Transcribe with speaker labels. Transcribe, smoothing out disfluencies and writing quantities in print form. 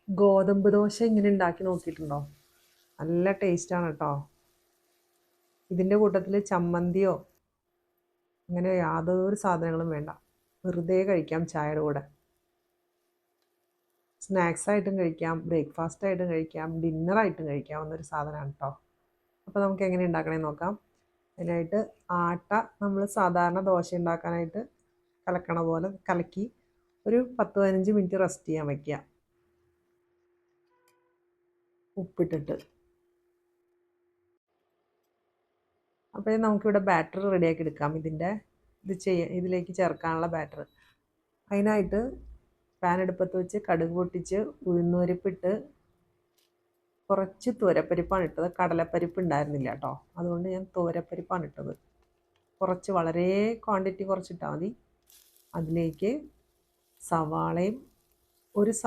Speaker 1: ഗോതമ്പ് ദോശ ഇങ്ങനെ ഉണ്ടാക്കി നോക്കിയിട്ടുണ്ടോ? നല്ല ടേസ്റ്റാണ് കേട്ടോ. ഇതിൻ്റെ കൂട്ടത്തിൽ ചമ്മന്തിയോ അങ്ങനെ യാതൊരു സാധനങ്ങളും വേണ്ട. വെറുതെ കഴിക്കാം ചായയുടെ കൂടെ. സ്നാക്സ് ആയിട്ടും കഴിക്കാം, ബ്രേക്ക്ഫാസ്റ്റ് ആയിട്ടും കഴിക്കാം, ഡിന്നറായിട്ടും കഴിക്കാവുന്നൊരു സാധനമാണ് കേട്ടോ. അപ്പോൾ നമുക്ക് എങ്ങനെ ഉണ്ടാക്കണമെന്ന് നോക്കാം. അതിനായിട്ട് ആട്ട നമ്മൾ സാധാരണ ദോശ ഉണ്ടാക്കാനായിട്ട് കലക്കണ പോലെ കലക്കി ഒരു 10-15 മിനിറ്റ് റെസ്റ്റ് ചെയ്യാൻ വയ്ക്കുക, ഉപ്പിട്ടിട്ട്. അപ്പോഴേ നമുക്കിവിടെ ബാറ്റർ റെഡിയാക്കി എടുക്കാം. ഇതിലേക്ക് ചേർക്കാനുള്ള ബാറ്റർ. അതിനായിട്ട് പാൻ അടുപ്പത്ത് വെച്ച് കടുക് പൊട്ടിച്ച് ഉഴുന്നുപരിപ്പിട്ട് കുറച്ച് തുവരപ്പരിപ്പാണ് ഇട്ടത്. കടലപ്പരിപ്പ് ഉണ്ടായിരുന്നില്ല കേട്ടോ, അതുകൊണ്ട് ഞാൻ തുവരപ്പരിപ്പാണ് ഇട്ടത്. കുറച്ച്, വളരെ ക്വാണ്ടിറ്റി കുറച്ചിട്ടാൽ മതി. അതിലേക്ക് സവാളയും ഒരു